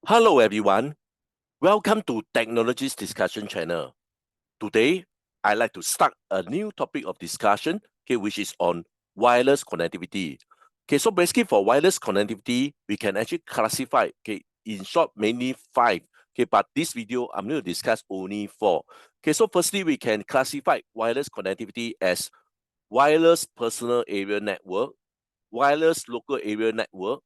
Hello everyone, welcome to Technologies Discussion Channel. Today, I'd like to start a new topic of discussion, which is on wireless connectivity. So basically for wireless connectivity, we can actually classify, in short, mainly five. But this video, I'm going to discuss only four. So firstly, we can classify wireless connectivity as wireless personal area network, wireless local area network,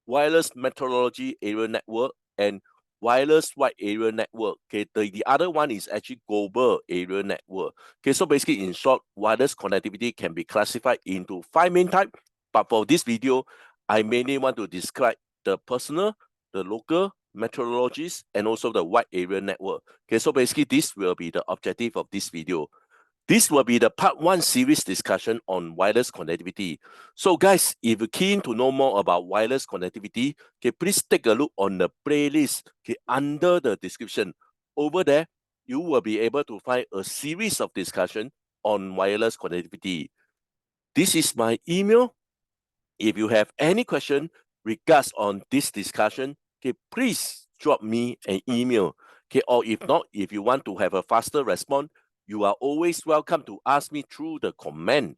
wireless meteorology area network, and wireless wide area network. The other one is actually global area network. So basically, in short, wireless connectivity can be classified into five main types. But for this video, I mainly want to describe the personal, the local, meteorologies, and also the wide area network. So basically, this will be the objective of this video. This will be the part one series discussion on wireless connectivity. So guys, if you're keen to know more about wireless connectivity, please take a look on the playlist under the description. Over there, you will be able to find a series of discussion on wireless connectivity. This is my email. If you have any question regards on this discussion, please drop me an email. Or if not, if you want to have a faster response, you are always welcome to ask me through the comment.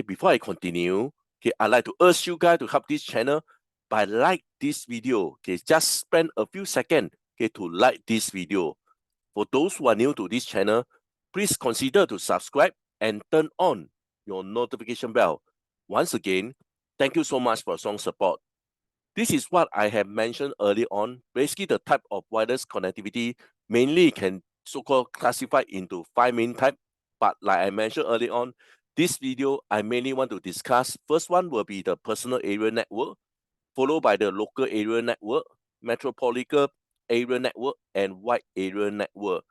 Before I continue, I'd like to urge you guys to help this channel by like this video. Just spend a few seconds to like this video. For those who are new to this channel, please consider to subscribe and turn on your notification bell. Once again, thank you so much for strong support. This is what I have mentioned earlier on. Basically, the type of wireless connectivity mainly can so-called classify into five main types. But like I mentioned earlier on, this video, I mainly want to discuss. First one will be the personal area network, followed by the local area network, metropolitan area network, and wide area network.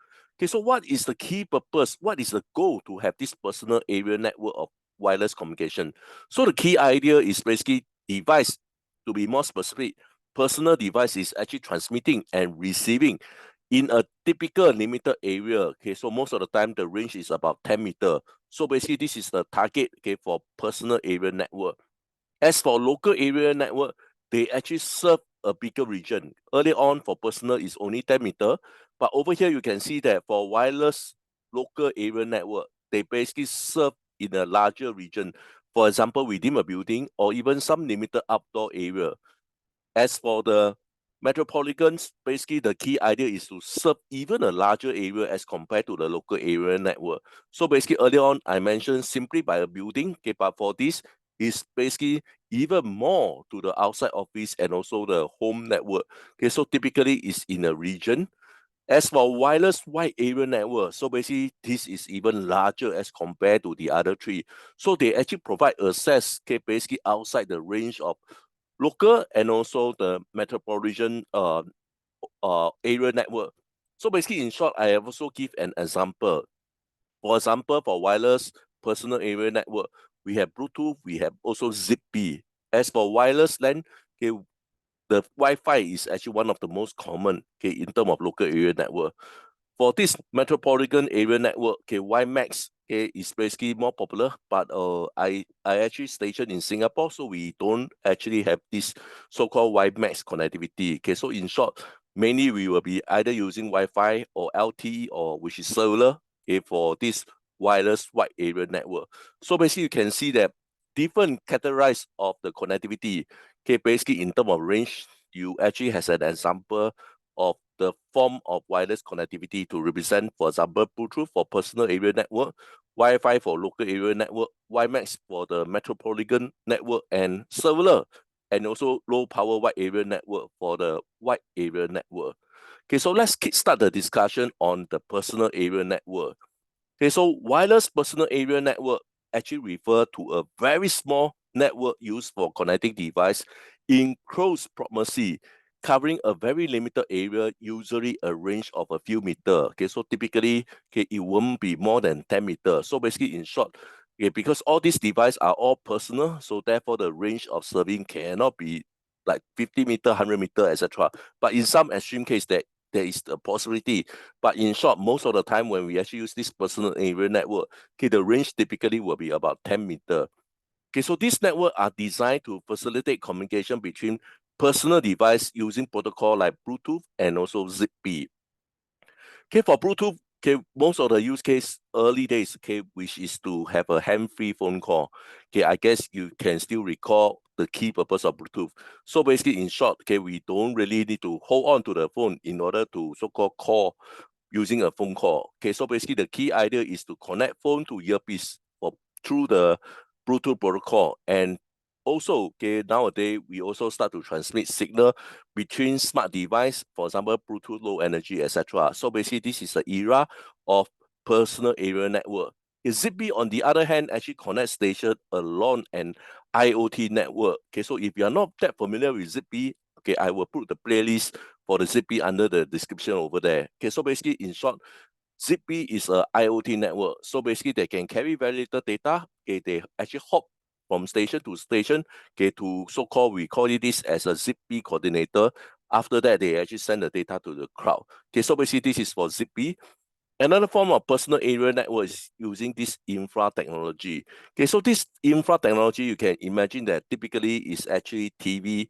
So what is the key purpose? What is the goal to have this personal area network of wireless communication? So the key idea is basically device, to be more specific, personal device is actually transmitting and receiving in a typical limited area. So most of the time the range is about 10 meters. So basically this is the target for personal area network. As for local area network, they actually serve a bigger region. Early on for personal is only 10 meters, but over here you can see that for wireless local area network, they basically serve in a larger region. For example, within a building or even some limited outdoor area. As for the metropolitans, basically the key idea is to serve even a larger area as compared to the local area network. So basically earlier on, I mentioned simply by a building, but for this is basically even more to the outside office and also the home network. So typically it's in a region. As for wireless wide area network, so basically this is even larger as compared to the other three. So they actually provide access, basically outside the range of local and also the metropolitan area network. So basically, in short, I have also give an example. For example, for wireless personal area network, we have Bluetooth, we have also Zigbee. As for wireless LAN, the Wi-Fi is actually one of the most common in terms of local area network. For this metropolitan area network, WiMAX is basically more popular, but I actually stationed in Singapore, so we don't actually have this so-called WiMAX connectivity. So in short, mainly we will be either using Wi-Fi or LTE or which is cellular for this wireless wide area network. So basically you can see that different categories of the connectivity. Basically in terms of range, you actually has an example of the form of wireless connectivity to represent, for example, Bluetooth for personal area network, Wi-Fi for local area network, WiMAX for the metropolitan network, and cellular, and also low power wide area network for the wide area network. So let's kickstart the discussion on the personal area network. So wireless personal area network actually refer to a very small network used for connecting device in close proximity, covering a very limited area, usually a range of a few meters. So typically, it won't be more than 10 meters. So basically, in short, because all these devices are all personal, so therefore the range of serving cannot be like 50 meter, 100 meter, etc. But in some extreme case, that there is the possibility. But in short, most of the time when we actually use this personal area network, the range typically will be about 10 meters. So these networks are designed to facilitate communication between personal device using protocol like Bluetooth and also Zigbee. Okay, for Bluetooth, okay, most of the use case early days, okay, which is to have a hand-free phone call. Okay, I guess you can still recall the key purpose of Bluetooth. So basically, in short, okay, we don't really need to hold on to the phone in order to so-called call using a phone call. Okay, so basically the key idea is to connect phone to earpiece or through the Bluetooth protocol. And also, okay, nowadays we also start to transmit signal between smart device, for example, Bluetooth low energy, etc. So basically, this is the era of personal area network. Zigbee, on the other hand, actually connects station along an IoT network. Okay, so if you are not that familiar with Zigbee, okay, I will put the playlist for the Zigbee under the description over there. Okay, so basically, in short, Zigbee is a IoT network. So basically, they can carry very little data. Okay, they actually hop from station to station. Okay, to so-called, we call it this as a Zigbee coordinator. After that, they actually send the data to the cloud. Okay, so basically, this is for Zigbee. Another form of personal area network is using this infra technology. Okay, so this infra technology, you can imagine that typically is actually TV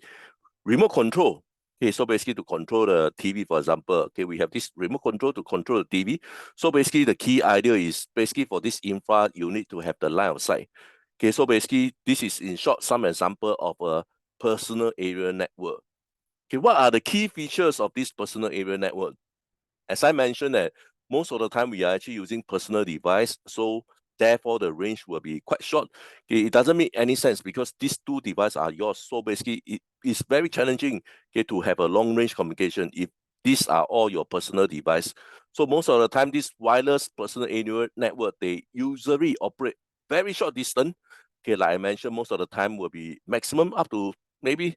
remote control. Okay, so basically to control the TV, for example, okay, we have this remote control to control the TV. So basically the key idea is basically for this infra, you need to have the line of sight. Okay, so basically this is in short some example of a personal area network. Okay, what are the key features of this personal area network? As I mentioned that most of the time we are actually using personal device, so therefore the range will be quite short. Okay, it doesn't make any sense because these two devices are yours. So basically it is very challenging, okay, to have a long range communication if these are all your personal device. So most of the time this wireless personal area network, they usually operate very short distance. Okay, like I mentioned, most of the time will be maximum up to maybe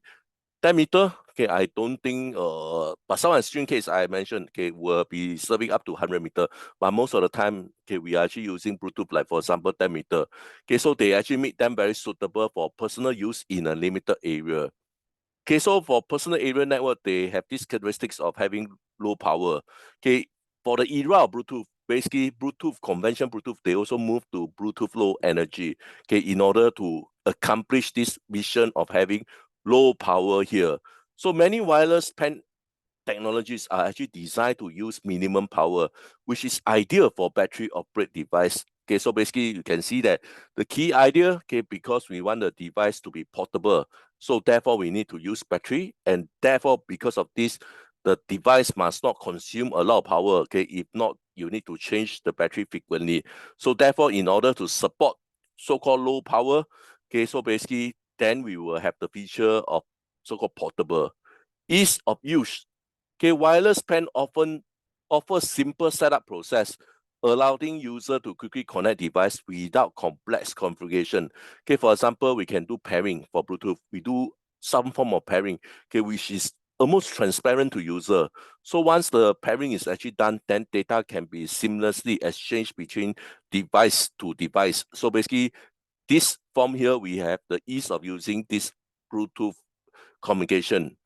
10 meter, okay, I don't think, but some extreme case I mentioned, okay, will be serving up to 100 meter. But most of the time, okay, we are actually using Bluetooth, like for example, 10 meter. Okay, so they actually make them very suitable for personal use in a limited area. Okay, so for personal area network, they have these characteristics of having low power. Okay, for the era of Bluetooth, basically Bluetooth, conventional Bluetooth, they also move to Bluetooth low energy, okay, in order to accomplish this mission of having low power here. So many wireless pen technologies are actually designed to use minimum power, which is ideal for battery operated device. Okay, so basically you can see that the key idea, okay, because we want the device to be portable, so therefore we need to use battery, and therefore because of this, the device must not consume a lot of power. Okay, if not, you need to change the battery frequently. So therefore, in order to support so-called low power, okay, so basically then we will have the feature of so-called portable. Ease of use. Okay, wireless pen often offers simple setup process, allowing user to quickly connect device without complex configuration. Okay, for example, we can do pairing for Bluetooth. We do some form of pairing, okay, which is almost transparent to user. So once the pairing is actually done, then data can be seamlessly exchanged between device to device. So basically, this form here, we have the ease of using this Bluetooth communication.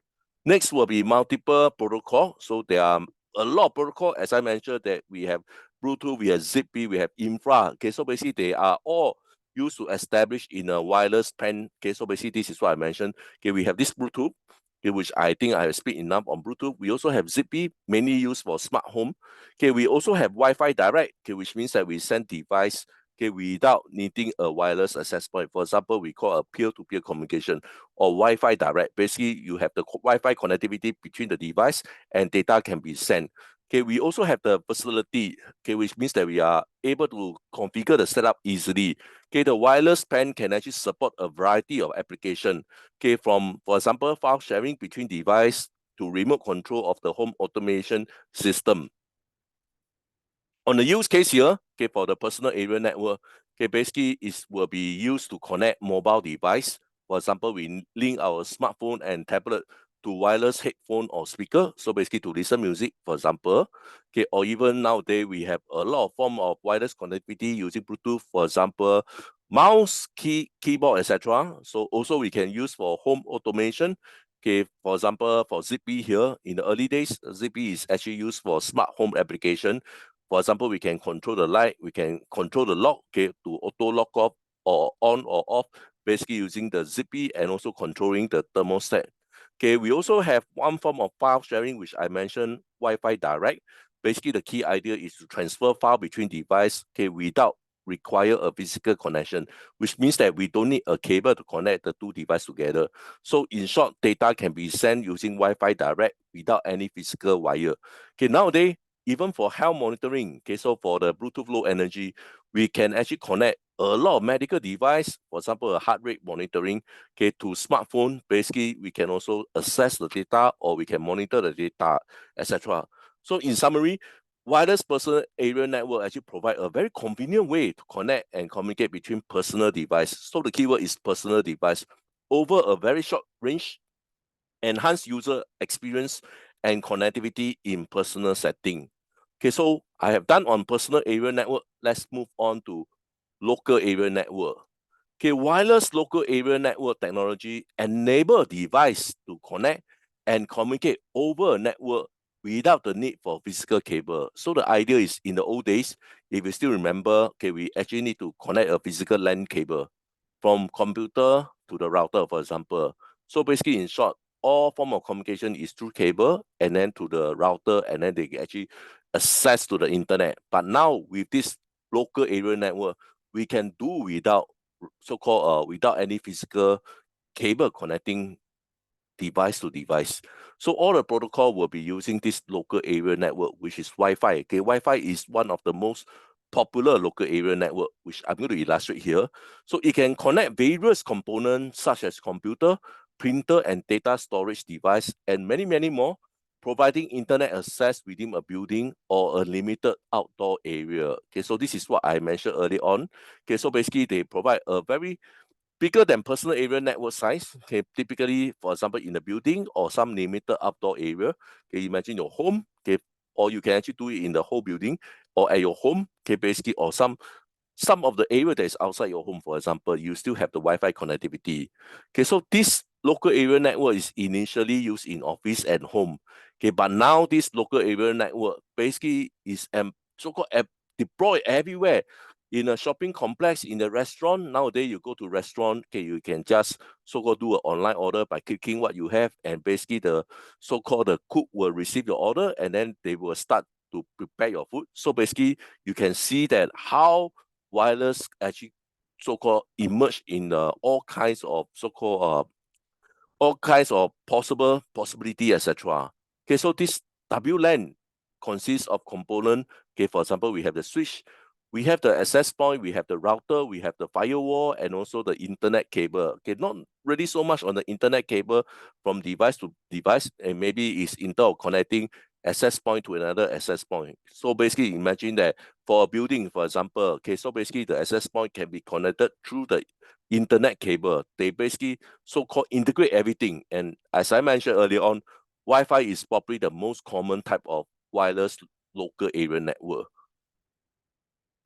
Next will be multiple protocol. So there are a lot of protocol, as I mentioned, that we have Bluetooth, we have Zigbee, we have infra. Okay, so basically they are all used to establish in a wireless pen. Okay, so basically this is what I mentioned. Okay, we have this Bluetooth, okay, which I think I have speak enough on Bluetooth. We also have Zigbee, mainly used for smart home. Okay, we also have Wi-Fi direct, okay, which means that we send device, okay, without needing a wireless access point. For example, we call a peer-to-peer communication or Wi-Fi direct. Basically, you have the Wi-Fi connectivity between the device and data can be sent. Okay, we also have the facility, okay, which means that we are able to configure the setup easily. Okay, the wireless pen can actually support a variety of applications. Okay, from, for example, file sharing between device to remote control of the home automation system. On the use case here, okay, for the personal area network, okay, basically it will be used to connect mobile device. For example, we link our smartphone and tablet to wireless headphone or speaker. So basically to listen music, for example, okay, or even nowadays we have a lot of form of wireless connectivity using Bluetooth, for example, mouse, keyboard, etc. So also we can use for home automation. Okay, for example, for Zigbee here, in the early days, Zigbee is actually used for smart home application. For example, we can control the light, we can control the lock, okay, to auto lock off or on or off, basically using the Zigbee and also controlling the thermostat. Okay, we also have one form of file sharing, which I mentioned, Wi-Fi direct. Basically, the key idea is to transfer file between devices, okay, without require a physical connection, which means that we don't need a cable to connect the two devices together. So in short, data can be sent using Wi-Fi direct without any physical wire. Okay, nowadays, even for health monitoring, okay, so for the Bluetooth low energy, we can actually connect a lot of medical device, for example, a heart rate monitoring, okay, to smartphone. Basically, we can also access the data or we can monitor the data, etc. So in summary, wireless personal area network actually provide a very convenient way to connect and communicate between personal devices. So the keyword is personal device over a very short range, enhance user experience and connectivity in personal setting. Okay, so I have done on personal area network. Let's move on to local area network. Okay, wireless local area network technology enable a device to connect and communicate over a network without the need for physical cable. So the idea is in the old days, if you still remember, okay, we actually need to connect a physical LAN cable from computer to the router, for example. So basically, in short, all form of communication is through cable and then to the router, and then they actually access to the internet. But now with this local area network, we can do without so-called without any physical cable connecting device to device. So all the protocol will be using this local area network, which is Wi-Fi. Okay, Wi-Fi is one of the most popular local area network, which I'm going to illustrate here. So it can connect various components such as computer, printer, and data storage device, and many, many more, providing internet access within a building or a limited outdoor area. Okay, so this is what I mentioned earlier on. Okay, so basically they provide a very bigger than personal area network size. Okay, typically, for example, in a building or some limited outdoor area. Okay, imagine your home. Okay, or you can actually do it in the whole building or at your home. Okay, basically, or some of the area that is outside your home, for example, you still have the Wi-Fi connectivity. Okay, so this local area network is initially used in office and home. Okay, but now this local area network basically is so-called deployed everywhere. In a shopping complex, in a restaurant, nowadays you go to restaurant, okay, you can just so-called do an online order by clicking what you have, and basically the so-called the cook will receive your order, and then they will start to prepare your food. So basically, you can see that how wireless actually so-called emerge in all kinds of so-called all kinds of possibility, etc. Okay, so this WLAN consists of component. Okay, for example, we have the switch, we have the access point, we have the router, we have the firewall, and also the internet cable. Okay, not really so much on the internet cable from device to device, and maybe it's interconnecting access point to another access point. So basically, imagine that for a building, for example, okay, so basically the access point can be connected through the internet cable. They basically so-called integrate everything. And as I mentioned earlier on, Wi-Fi is probably the most common type of wireless local area network.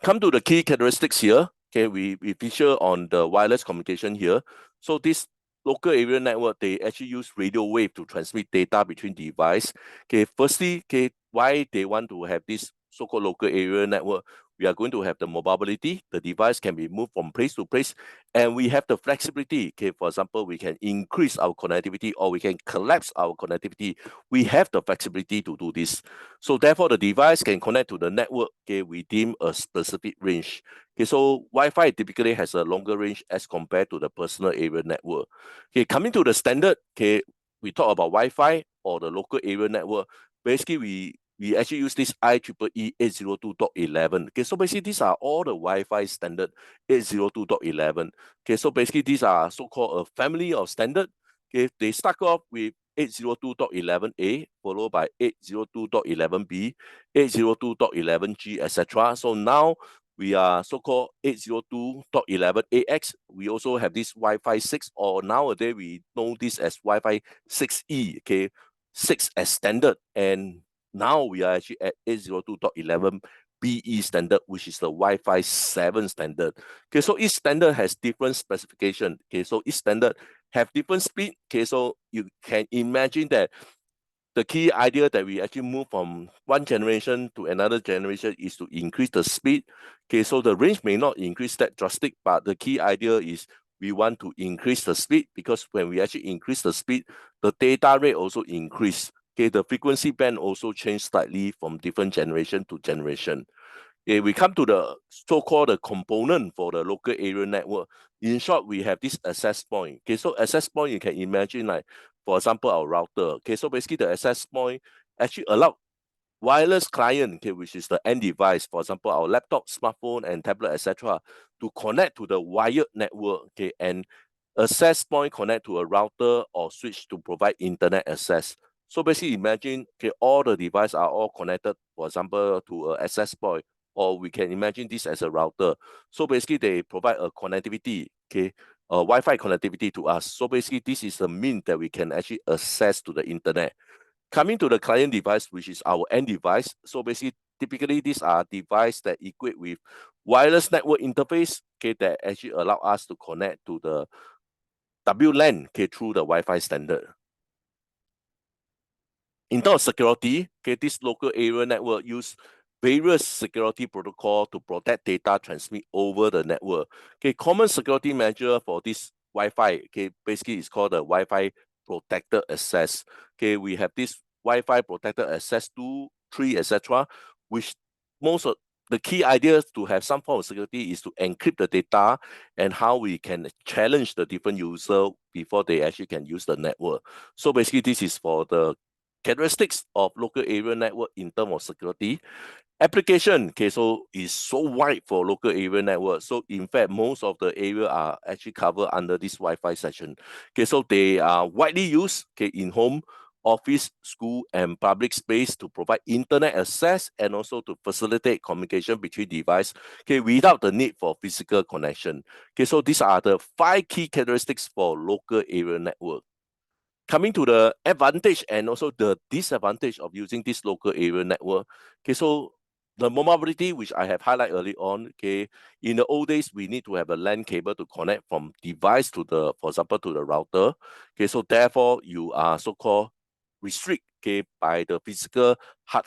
Come to the key characteristics here. Okay, we feature on the wireless communication here. So this local area network, they actually use radio wave to transmit data between devices. Okay, firstly, okay, why they want to have this so-called local area network? We are going to have the mobility. The device can be moved from place to place, and we have the flexibility. Okay, for example, we can increase our connectivity or we can collapse our connectivity. We have the flexibility to do this. So therefore, the device can connect to the network, okay, within a specific range. Okay, so Wi-Fi typically has a longer range as compared to the personal area network. Okay, coming to the standard, okay, we talk about Wi-Fi or the local area network. Basically, we actually use this IEEE 802.11. Okay, so basically these are all the Wi-Fi standard 802.11. Okay, so basically these are so-called a family of standard. Okay, they start off with 802.11a, followed by 802.11b, 802.11g, etc. So now we are so-called 802.11ax. We also have this Wi-Fi 6, or nowadays we know this as Wi-Fi 6E, okay, 6 as standard. And now we are actually at 802.11be standard, which is the Wi-Fi 7 standard. Okay, so each standard has different specification. Okay, so each standard have different speed. Okay, so you can imagine that the key idea that we actually move from one generation to another generation is to increase the speed. Okay, so the range may not increase that drastic, but the key idea is we want to increase the speed, because when we actually increase the speed, the data rate also increase. Okay, the frequency band also change slightly from different generation to generation. Okay, we come to the so-called the component for the local area network. In short, we have this access point. Okay, so access point, you can imagine like, for example, our router. Okay, so basically the access point actually allow wireless client, okay, which is the end device, for example, our laptop, smartphone, and tablet, etc., to connect to the wired network, okay, and access point connect to a router or switch to provide internet access. So basically, imagine, okay, all the devices are all connected, for example, to a access point, or we can imagine this as a router. So basically, they provide a connectivity, okay, Wi-Fi connectivity to us. So basically, this is the mean that we can actually access to the internet. Coming to the client device, which is our end device. So basically, typically these are devices that equip with wireless network interface, okay, that actually allow us to connect to the WLAN, okay, through the Wi-Fi standard. In terms of security, okay, this local area network use various security protocol to protect data transmit over the network. Okay, common security measure for this Wi-Fi, okay, basically it's called the Wi-Fi protected access. Okay, we have this Wi-Fi protected access 2, 3, etc., which most of the key ideas to have some form of security is to encrypt the data and how we can challenge the different user before they actually can use the network. So basically, this is for the characteristics of local area network in terms of security. Application, okay, so is so wide for local area network. So in fact, most of the area are actually covered under this Wi-Fi section. Okay, so they are widely used, okay, in home, office, school, and public space to provide internet access and also to facilitate communication between devices, okay, without the need for physical connection. Okay, so these are the 5 key characteristics for local area network. Coming to the advantage and also the disadvantage of using this local area network. Okay, so the mobility, which I have highlighted early on, okay, in the old days, we need to have a LAN cable to connect from device to the, for example, to the router. Okay, so therefore, you are so-called restrict, okay, by the physical hard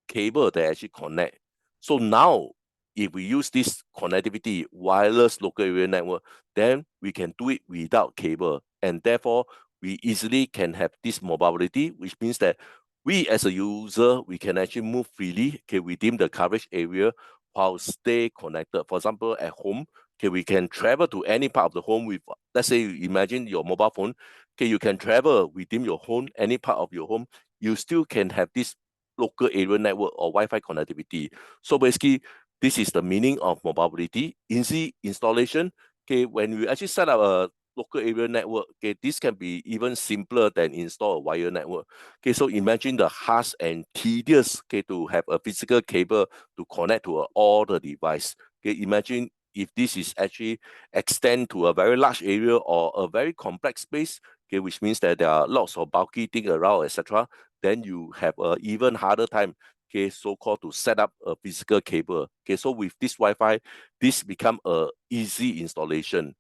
cable that actually connect. So now, if we use this connectivity, wireless local area network, then we can do it without cable. And therefore, we easily can have this mobility, which means that we as a user, we can actually move freely, okay, within the coverage area while stay connected. For example, at home, okay, we can travel to any part of the home with, let's say, you imagine your mobile phone, okay, you can travel within your home, any part of your home, you still can have this local area network or Wi-Fi connectivity. So basically, this is the meaning of mobility. Easy installation. Okay, when we actually set up a local area network, okay, this can be even simpler than install a wire network. Okay, so imagine the harsh and tedious, okay, to have a physical cable to connect to all the device. Okay, imagine if this is actually extend to a very large area or a very complex space, okay, which means that there are lots of bulky things around, etc., then you have a even harder time, okay, so-called to set up a physical cable. Okay, so with this Wi-Fi, this become a easy installation.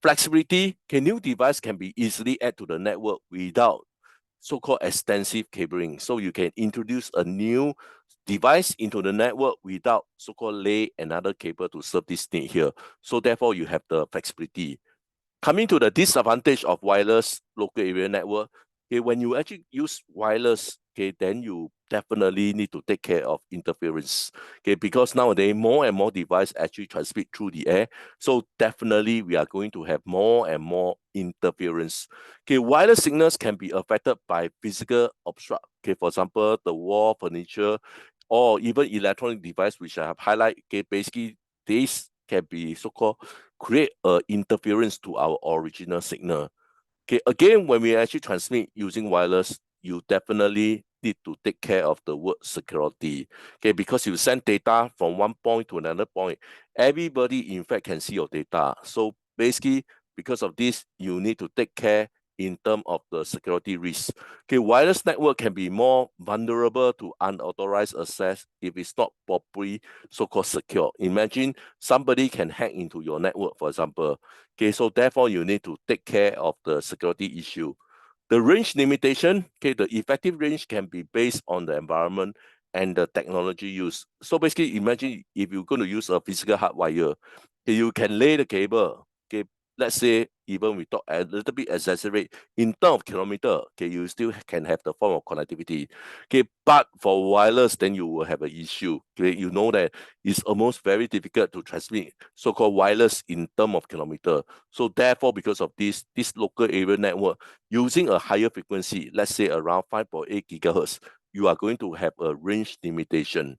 Flexibility, okay, new device can be easily added to the network without so-called extensive cabling. So you can introduce a new device into the network without so-called lay another cable to serve this need here. So therefore, you have the flexibility. Coming to the disadvantage of wireless local area network, okay, when you actually use wireless, okay, then you definitely need to take care of interference, okay, because nowadays more and more devices actually transmit through the air. So definitely we are going to have more and more interference. Okay, wireless signals can be affected by physical obstruct. Okay, for example, the wall, furniture, or even electronic device, which I have highlighted. Okay, basically these can be so-called create a interference to our original signal. Okay, again, when we actually transmit using wireless, you definitely need to take care of the word security. Okay, because you send data from one point to another point, everybody in fact can see your data. So basically, because of this, you need to take care in terms of the security risk. Okay, wireless network can be more vulnerable to unauthorized access if it's not properly so-called secure. Imagine somebody can hack into your network, for example. Okay, so therefore you need to take care of the security issue. The range limitation, okay, the effective range can be based on the environment and the technology used. So basically, imagine if you're going to use a physical hardwire, okay, you can lay the cable, okay, let's say even we talk a little bit exaggerate in terms of kilometer, okay, you still can have the form of connectivity. Okay, but for wireless, then you will have an issue. Okay, you know that it's almost very difficult to transmit so-called wireless in terms of kilometer. So therefore, because of this local area network using a higher frequency, let's say around 5.8 gigahertz, you are going to have a range limitation.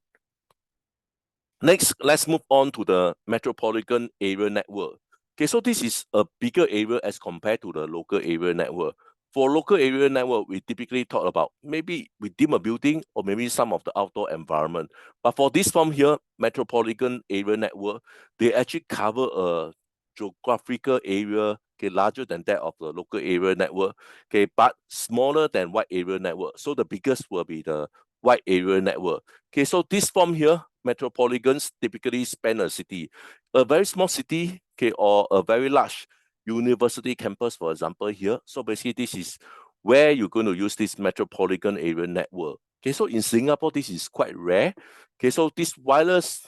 Next, let's move on to the metropolitan area network. Okay, so this is a bigger area as compared to the local area network. For local area network, we typically talk about maybe within a building or maybe some of the outdoor environment. But for this one here, metropolitan area network, they actually cover a geographical area, okay, larger than that of the local area network, okay, but smaller than wide area network. So the biggest will be the wide area network. Okay, so this form here, metropolitans typically span a city, a very small city, okay, or a very large university campus, for example, here. So basically, this is where you're going to use this metropolitan area network. Okay, so in Singapore, this is quite rare. Okay, so this wireless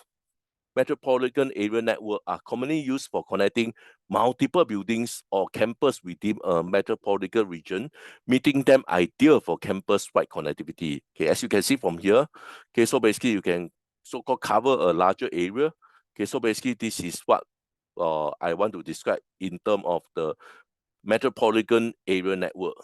metropolitan area network are commonly used for connecting multiple buildings or campus within a metropolitan region, making them ideal for campus-wide connectivity. Okay, as you can see from here, okay, so basically you can so-called cover a larger area. Okay, so basically this is what I want to describe in terms of the metropolitan area network.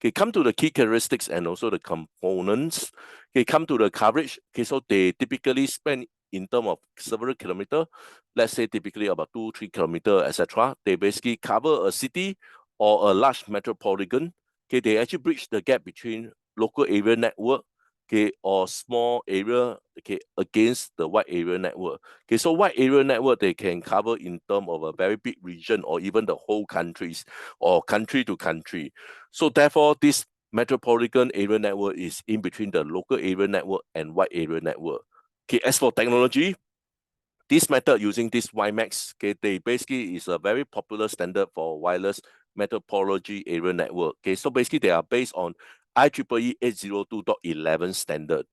Okay, come to the key characteristics and also the components. Okay, come to the coverage. Okay, so they typically span in terms of several kilometers, let's say typically about 2-3 kilometers, etc. They basically cover a city or a large metropolitan. Okay, they actually bridge the gap between local area network, okay, or small area, okay, against the wide area network. Okay, so wide area network they can cover in terms of a very big region or even the whole countries or country to country. So therefore, this metropolitan area network is in between the local area network and wide area network. Okay, as for technology, this method using this WiMAX, okay, they basically is a very popular standard for wireless metropolitan area network. Okay, so basically they are based on IEEE 802.11 standard.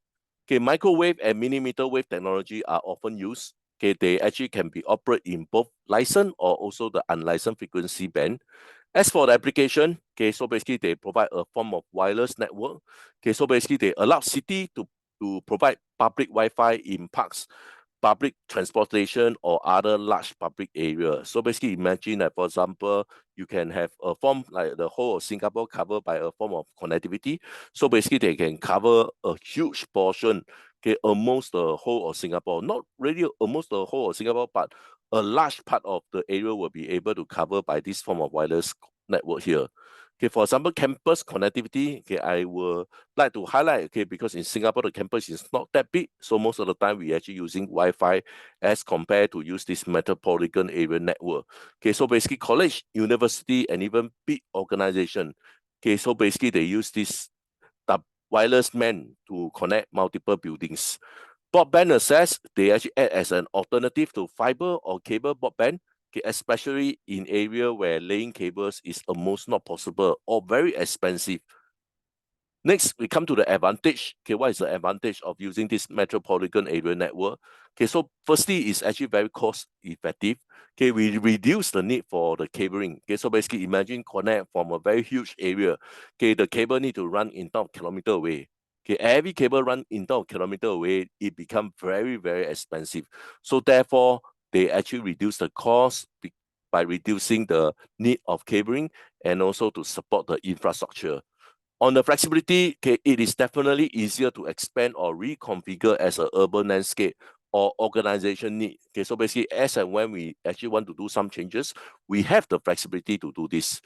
Okay, microwave and millimeter wave technology are often used. Okay, they actually can be operated in both licensed or also the unlicensed frequency band. As for the application, okay, so basically they provide a form of wireless network. Okay, so basically they allow city to provide public Wi-Fi in parks, public transportation or other large public areas. So basically imagine that, for example, you can have a form like the whole of Singapore covered by a form of connectivity. So basically they can cover a huge portion, okay, almost the whole of Singapore. Not really almost the whole of Singapore, but a large part of the area will be able to cover by this form of wireless network here. Okay, for example, campus connectivity, okay, I will like to highlight, okay, because in Singapore, the campus is not that big. So most of the time, we actually using Wi-Fi as compared to use this metropolitan area network. Okay, so basically college, university, and even big organization. Okay, so basically they use this wireless MAN to connect multiple buildings. Broadband access, they actually act as an alternative to fiber or cable broadband, okay, especially in area where laying cables is almost not possible or very expensive. Next, we come to the advantage. Okay, what is the advantage of using this metropolitan area network? Okay, so firstly, it's actually very cost effective. Okay, we reduce the need for the cabling. Okay, so basically imagine connect from a very huge area. Okay, the cable need to run in terms of kilometer away. Okay, every cable run in terms of kilometer away, it becomes very, very expensive. So therefore, they actually reduce the cost by reducing the need of cabling and also to support the infrastructure. On the flexibility, okay, it is definitely easier to expand or reconfigure as an urban landscape or organization need. Okay, so basically, as and when we actually want to do some changes, we have the flexibility to do this.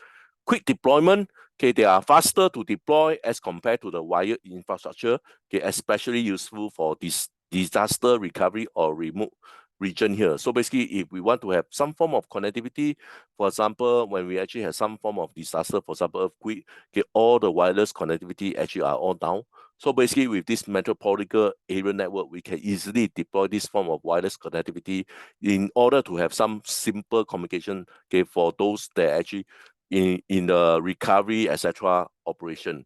Quick deployment, okay, they are faster to deploy as compared to the wired infrastructure, okay, especially useful for this disaster recovery or remote region here. So basically, if we want to have some form of connectivity, for example, when we actually have some form of disaster, for example, earthquake, okay, all the wireless connectivity actually are all down. So basically, with this metropolitan area network, we can easily deploy this form of wireless connectivity in order to have some simple communication, okay, for those that actually in the recovery, etc. operation.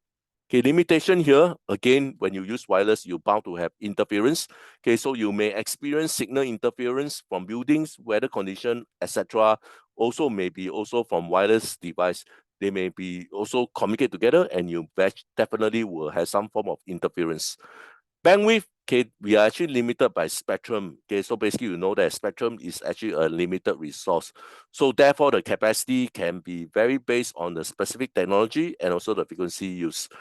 Okay, limitation here, again, when you use wireless, you're bound to have interference. Okay, so you may experience signal interference from buildings, weather condition, etc., also maybe also from wireless device, they may be also communicate together, and you definitely will have some form of interference. Bandwidth, okay, we are actually limited by spectrum. Okay, so basically you know that spectrum is actually a limited resource. So therefore the capacity can be very based on the specific technology and also the frequency used.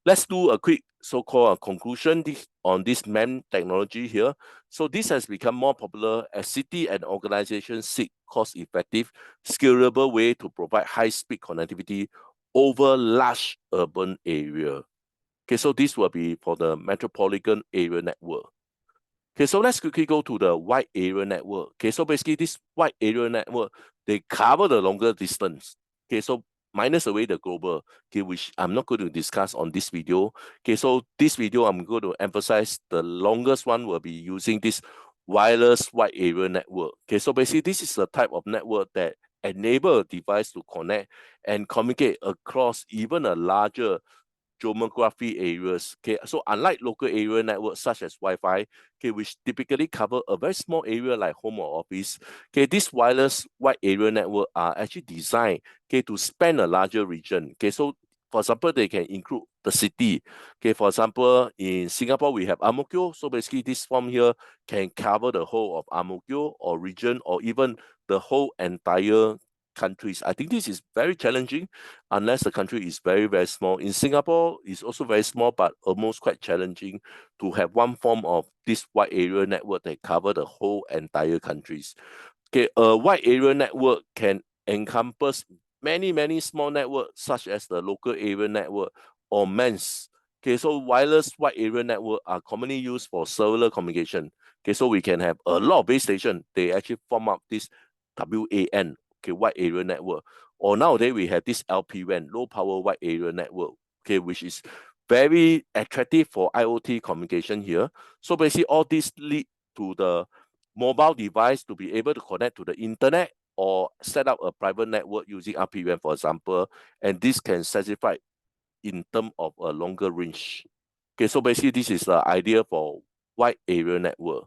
Let's do a quick so-called conclusion on this MEM technology here. So this has become more popular as city and organizations seek cost-effective, scalable way to provide high-speed connectivity over large urban area. Okay, so this will be for the metropolitan area network. Okay, so let's quickly go to the wide area network. Okay, so basically this wide area network, they cover the longer distance. Okay, so minus away the global, okay, which I'm not going to discuss on this video. Okay, so this video, I'm going to emphasize the longest one will be using this wireless wide area network. Okay, so basically this is the type of network that enable a device to connect and communicate across even a larger geography areas. Okay, so unlike local area networks such as Wi-Fi, okay, which typically cover a very small area like home or office, okay, this wireless wide area network are actually designed, okay, to span a larger region. Okay, so for example, they can include the city. Okay, for example, in Singapore we have Ang Mo Kio, so basically this form here can cover the whole of Ang Mo Kio or region or even the whole entire countries. I think this is very challenging unless the country is very, very small. In Singapore, it's also very small, but almost quite challenging to have one form of this wide area network that cover the whole entire countries. Okay, a wide area network can encompass many, many small networks such as the local area network or MENS. Okay, so wireless wide area network are commonly used for cellular communication. Okay, so we can have a lot of base stations. They actually form up this WLAN, okay, wide area network. Or nowadays we have this LPWAN, low power wide area network, okay, which is very attractive for IoT communication here. So basically all this lead to the mobile device to be able to connect to the internet or set up a private network using LPWAN, for example, and this can satisfy in terms of a longer range. Okay, so basically this is the idea for wide area network.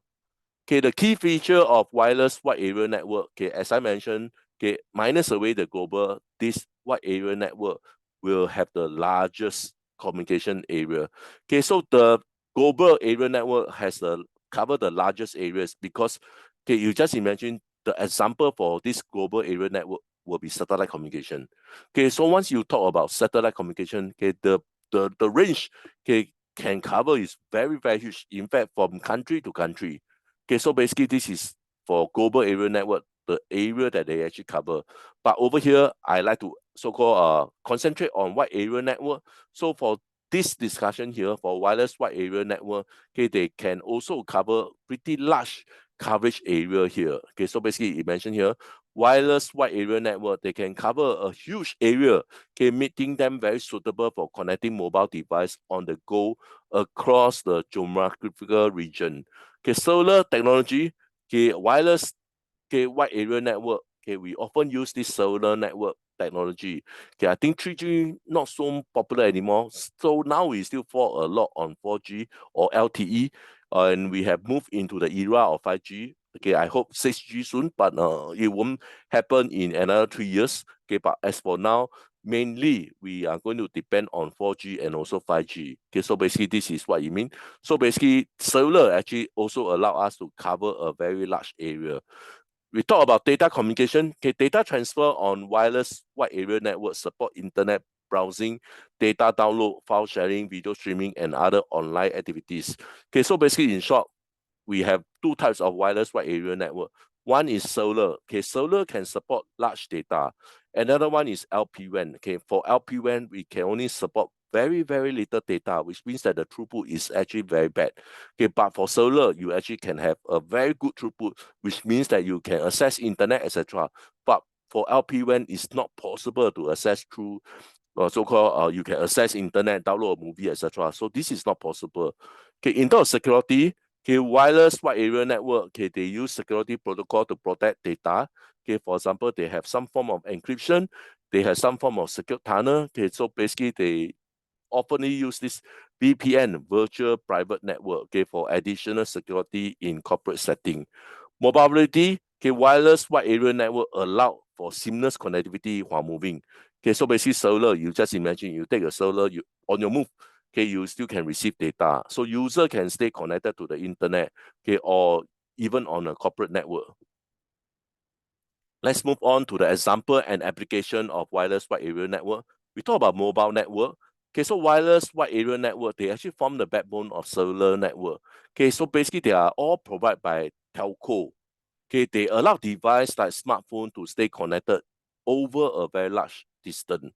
Okay, the key feature of wireless wide area network, okay, as I mentioned, okay, minus away the global, this wide area network will have the largest communication area. Okay, so the global area network has the cover the largest areas because, okay, you just imagine the example for this global area network will be satellite communication. Okay, so once you talk about satellite communication, okay, the range, okay, can cover is very, very huge. In fact, from country to country. Okay, so basically this is for global area network, the area that they actually cover. But over here, I like to so-called concentrate on wide area network. So for this discussion here, for wireless wide area network, okay, they can also cover pretty large coverage area here. Okay, so basically it mentioned here, wireless wide area network, they can cover a huge area, okay, making them very suitable for connecting mobile device on the go across the geographical region. Okay, solar technology, okay, wireless, okay, wide area network. Okay, we often use this solar network technology. Okay, I think 3G not so popular anymore. So now we still fall a lot on 4G or LTE, and we have moved into the era of 5G. Okay, I hope 6G soon, but it won't happen in another 3 years. Okay, but as for now, mainly we are going to depend on 4G and also 5G. Okay, so basically this is what you mean. So basically, cellular actually also allow us to cover a very large area. We talk about data communication. Okay, data transfer on wireless wide area network support internet browsing, data download, file sharing, video streaming, and other online activities. Okay, so basically in short, we have two types of wireless wide area network. One is solar. Okay, solar can support large data. Another one is LPWAN. Okay, for LPWAN, we can only support very, very little data, which means that the throughput is actually very bad. Okay, but for solar, you actually can have a very good throughput, which means that you can access internet, etc. But for LPWAN, it's not possible to access through so-called you can access internet, download a movie, etc. So this is not possible. Okay, in terms of security, okay, wireless wide area network, okay, they use security protocol to protect data. Okay, for example, they have some form of encryption, they have some form of secure tunnel. Okay, so basically they often use this VPN, virtual private network, okay, for additional security in corporate setting. Mobility, okay, wireless wide area network allow for seamless connectivity while moving. Okay, so basically cellular, you just imagine you take a cellular, you on your move, okay, you still can receive data. So user can stay connected to the internet, okay, or even on a corporate network. Let's move on to the example and application of wireless wide area network. We talk about mobile network. Okay, so wireless wide area network, they actually form the backbone of cellular network. Okay, so basically they are all provided by telco. Okay, they allow device like smartphone to stay connected over a very large distance.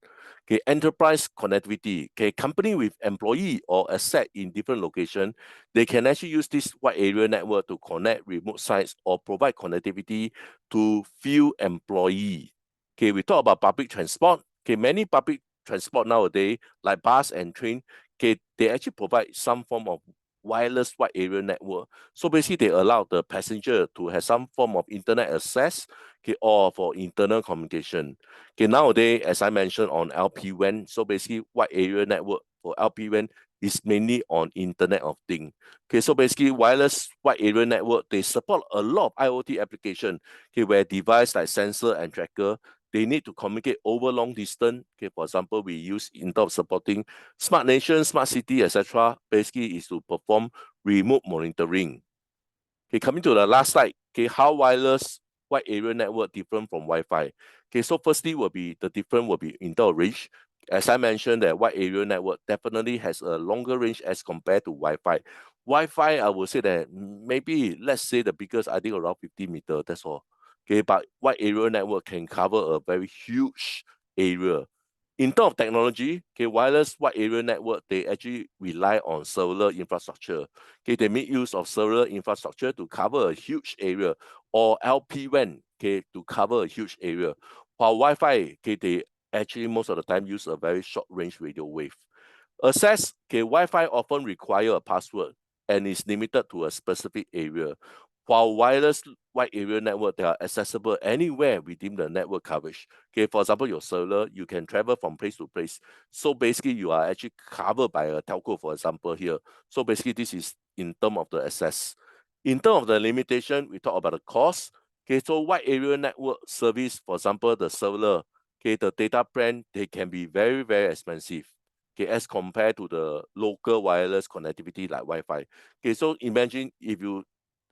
Okay, enterprise connectivity. Okay, company with employee or asset in different location, they can actually use this wide area network to connect remote sites or provide connectivity to few employee. Okay, we talk about public transport. Okay, many public transport nowadays, like bus and train, okay, they actually provide some form of wireless wide area network. So basically, they allow the passenger to have some form of internet access, okay, or for internal communication. Okay, nowadays, as I mentioned on LPWAN, so basically, wide area network for LPWAN is mainly on Internet of Things. Okay, so basically, wireless wide area network, they support a lot of IoT application, okay, where device like sensor and tracker, they need to communicate over long distance. Okay, for example, we use in terms of supporting smart nation, smart city, etc. Basically, is to perform remote monitoring. Okay, coming to the last slide. Okay, how wireless wide area network different from Wi-Fi. Okay, so firstly will be the difference will be in terms of range. As I mentioned, that wide area network definitely has a longer range as compared to Wi-Fi. Wi-Fi, I would say that maybe let's say the biggest, I think around 50 meters. That's all. Okay, but wide area network can cover a very huge area. In terms of technology, okay, wireless wide area network, they actually rely on cellular infrastructure. Okay, they make use of cellular infrastructure to cover a huge area, or LPWAN, okay, to cover a huge area. While Wi-Fi, okay, they actually most of the time use a very short range radio wave. Access, okay, Wi-Fi often require a password and is limited to a specific area. While wireless wide area network, they are accessible anywhere within the network coverage. Okay, for example, your cellular, you can travel from place to place. So basically, you are actually covered by a telco, for example, here. So basically, this is in terms of the access. In terms of the limitation, we talk about the cost. Okay, so wide area network service, for example, the cellular, okay, the data plan, they can be very, very expensive. Okay, as compared to the local wireless connectivity like Wi-Fi. Okay, so imagine if you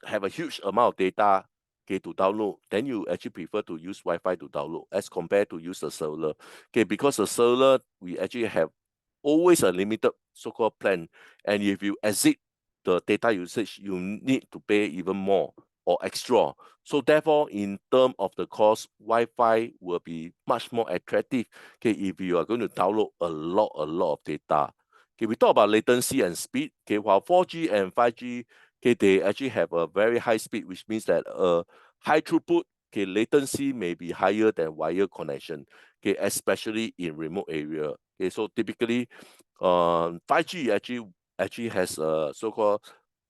have a huge amount of data, okay, to download, then you actually prefer to use Wi-Fi to download as compared to use the cellular. Okay, because the cellular, we actually have always a limited so-called plan. And if you exceed the data usage, you need to pay even more or extra. So therefore, in terms of the cost, Wi-Fi will be much more attractive, okay, if you are going to download a lot of data. Okay, we talk about latency and speed. Okay, while 4G and 5G, okay, they actually have a very high speed, which means that high throughput, okay, latency may be higher than wired connection, okay, especially in remote area. Okay, so typically, 5G actually has a so-called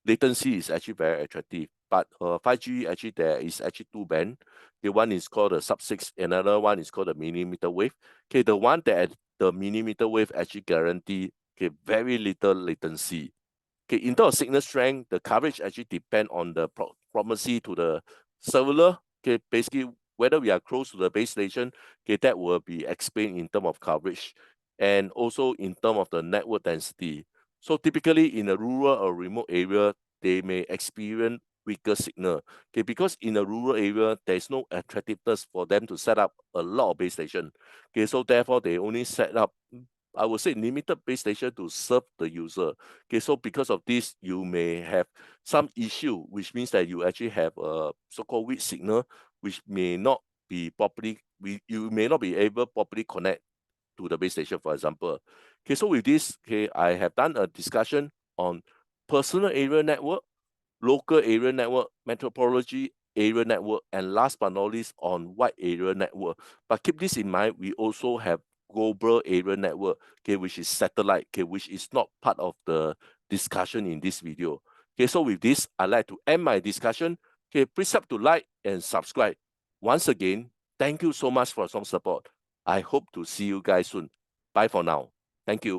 latency is actually very attractive. But 5G actually there is actually two band. Okay, one is called the sub-6, another one is called the millimeter wave. Okay, the one that the millimeter wave actually guarantee okay very little latency. Okay, in terms of signal strength, the coverage actually depend on the proximity to the cellular. Okay, basically whether we are close to the base station, okay, that will be explained in terms of coverage and also in terms of the network density. So typically in a rural or remote area, they may experience weaker signal. Okay, because in a rural area, there is no attractiveness for them to set up a lot of base station. Okay, so therefore they only set up, I would say, limited base station to serve the user. Okay, so because of this, you may have some issue, which means that you actually have a so-called weak signal, which may not be properly, you may not be able properly connect to the base station, for example. Okay, so with this, okay, I have done a discussion on personal area network, local area network, metropolitan area network, and last but not least on wide area network. But keep this in mind, we also have global area network, okay, which is satellite, okay, which is not part of the discussion in this video. Okay, so with this, I'd like to end my discussion. Okay, please help to like and subscribe. Once again, thank you so much for some support. I hope to see you guys soon. Bye for now. Thank you.